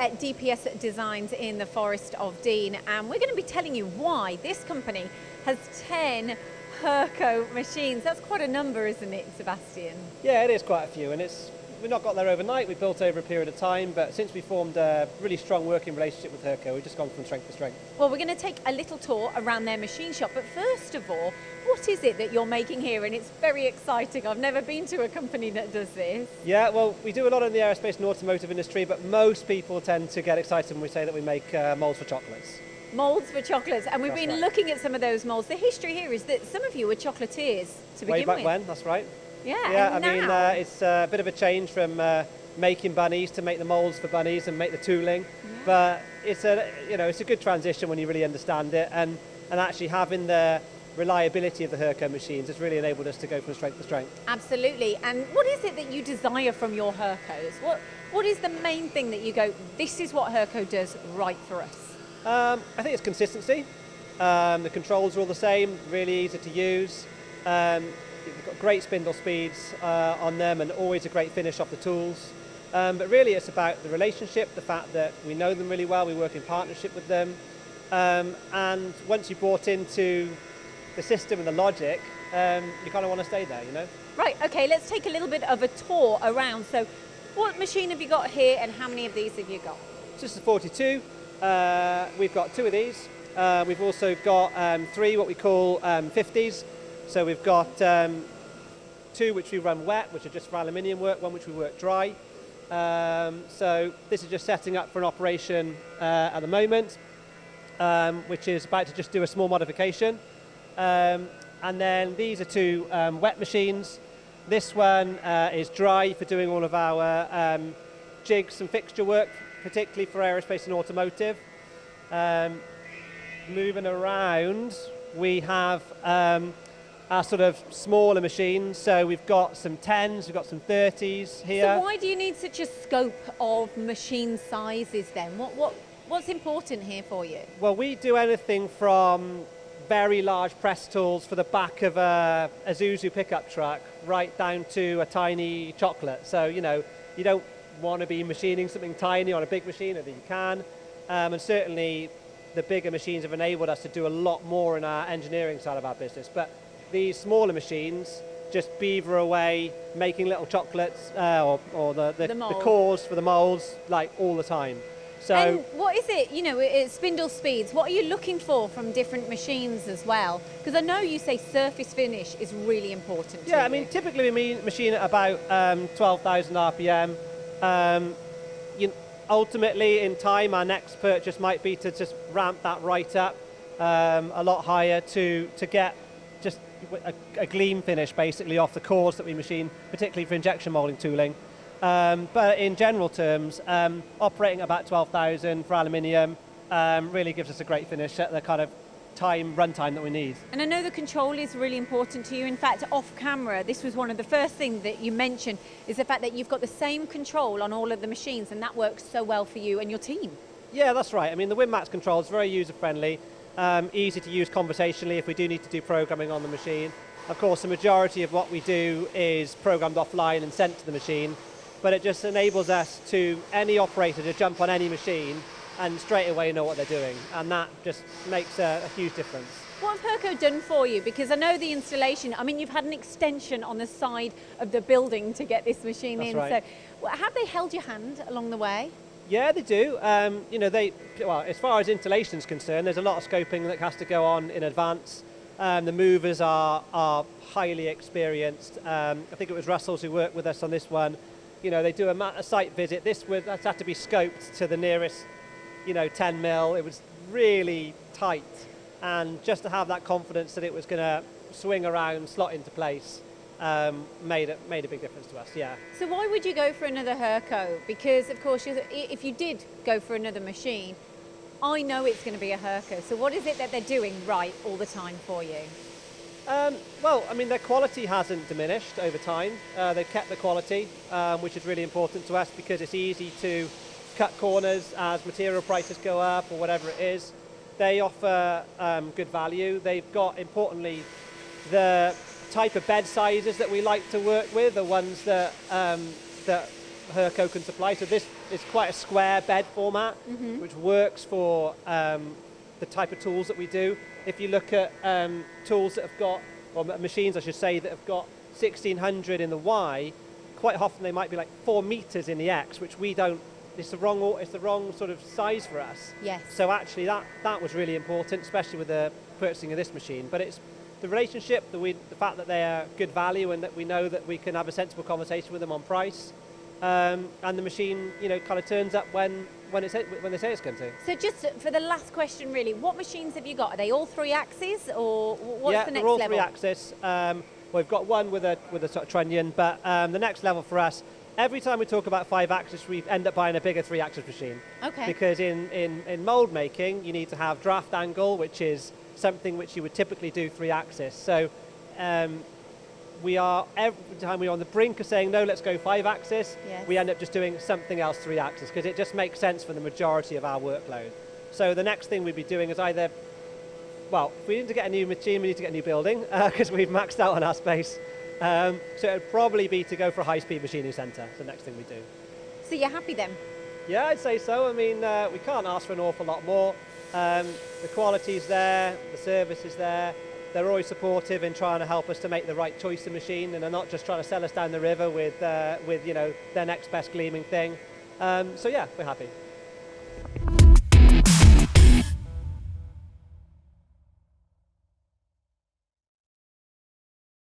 at DPS Designs in the Forest of Dean, and we're going to be telling you why this company has 10 Hurco machines. That's quite a number, isn't it, Sebastian? Yeah, it is quite a few, and we've not got there overnight. We built over a period of time, but since we formed a really strong working relationship with Hurco, we've just gone from strength to strength. Well, we're going to take a little tour around their machine shop, but first of all, what is it that you're making here? And it's very exciting. I've never been to a company that does this. Yeah, well, we do a lot in the aerospace and automotive industry, but most people tend to get excited when we say that we make moulds for chocolates. Moulds for chocolates, and we've That's been right. looking at some of those moulds. The history here is that some of you were chocolatiers to begin Way back with. when, that's right. Yeah, and I now, mean, it's a bit of a change from making bunnies to make the moulds for bunnies and make the tooling, but it's a good transition when you really understand it, and actually having the reliability of the Hurco machines has really enabled us to go from strength to strength. Absolutely. And what is it that you desire from your Hurcos? What is the main thing that you go, this is what Hurco does right for us? I think it's consistency. The controls are all the same, really easy to use. You've got great spindle speeds on them and always a great finish off the tools. But really it's about the relationship, the fact that we know them really well, we work in partnership with them. And once you're bought into the system and the logic, you kind of want to stay there, you know? Right, okay, let's take a little bit of a tour around. So what machine have you got here and how many of these have you got? So this is 42. We've got 2 of these. We've also got 3 what we call 50s. So we've got 2 which we run wet, which are just for aluminium work, 1 which we work dry. So this is just setting up for an operation at the moment, which is about to just do a small modification. And then these are 2 wet machines. This one is dry for doing all of our jigs and fixture work, particularly for aerospace and automotive. Moving around, we have our sort of smaller machines. So we've got some 10s, we've got some 30s here. So why do you need such a scope of machine sizes then? What's important here for you? Well, we do anything from very large press tools for the back of a Zuzu pickup truck right down to a tiny chocolate. So, you know, you don't want to be machining something tiny on a big machine, or that you can. And certainly the bigger machines have enabled us to do a lot more in our engineering side of our business. But these smaller machines just beaver away, making little chocolates or the cores for the moulds, like all the time. So, and what is it, you know, it's spindle speeds. What are you looking for from different machines as well? Because I know you say surface finish is really important to you. I mean, typically we machine at about 12,000 RPM. Ultimately, in time, our next purchase might be to just ramp that right up a lot higher to get just a gleam finish, basically, off the cores that we machine, particularly for injection molding tooling. But in general terms, operating at about 12,000 for aluminium really gives us a great finish at the kind of runtime that we need. And I know the control is really important to you. In fact, off camera, this was one of the first things that you mentioned, is the fact that you've got the same control on all of the machines, and that works so well for you and your team. Yeah, that's right. I mean, the WinMax control is very user-friendly, easy to use conversationally if we do need to do programming on the machine. Of course, the majority of what we do is programmed offline and sent to the machine, but it just enables us any operator to jump on any machine and straight away know what they're doing, and that just makes a huge difference. What have Hurco done for you? Because I know the installation, I mean, you've had an extension on the side of the building to get this machine That's in. right. So have they held your hand along the way? Yeah, they do. You know, as far as installation is concerned, there's a lot of scoping that has to go on in advance. The movers are highly experienced. I think it was Russell's who worked with us on this one. You know, they do a site visit. That's had to be scoped to the nearest, 10 mil. It was really tight, and just to have that confidence that it was going to swing around, slot into place, made a big difference to us. Yeah. So why would you go for another Hurco? Because of course, if you did go for another machine, I know it's going to be a Hurco. So what is it that they're doing right all the time for you? Well, I mean, their quality hasn't diminished over time. They've kept the quality, which is really important to us because it's easy to cut corners as material prices go up or whatever it is. They offer good value. They've got, importantly, the type of bed sizes that we like to work with are ones that Hurco can supply. So this is quite a square bed format, which works for the type of tools that we do. If you look at tools that have got, or machines I should say, that have got 1600 in the Y, quite often they might be like 4 meters in the X, which we don't, it's the wrong sort of size for us. Yes. So actually that was really important, especially with the purchasing of this machine. But it's the relationship, the fact that they are good value and that we know that we can have a sensible conversation with them on price, and the machine, you know, kind of turns up when they say it's going to. So just for the last question, really, what machines have you got? Are they all 3 axes, or what's the next they're all level? 3 axis. We've got one with a sort of trunnion, but the next level for us, every time we talk about 5 axis, we end up buying a bigger 3 axis machine. Okay. Because in mould making, you need to have draft angle, which is something which you would typically do 3 axis. So we are, every time we're on the brink of saying, no, let's go 5 axis, Yes. we end up just doing something else 3 axis, because it just makes sense for the majority of our workload. So the next thing we'd be doing is either, well, if we need to get a new machine, we need to get a new building, because we've maxed out on our space. So it would probably be to go for a high-speed machining centre, the next thing we do. So you're happy then? Yeah, I'd say so. I mean, we can't ask for an awful lot more. The quality's there, the service is there. They're always supportive in trying to help us to make the right choice of machine, and they're not just trying to sell us down the river with you know, their next best gleaming thing. So yeah, we're happy.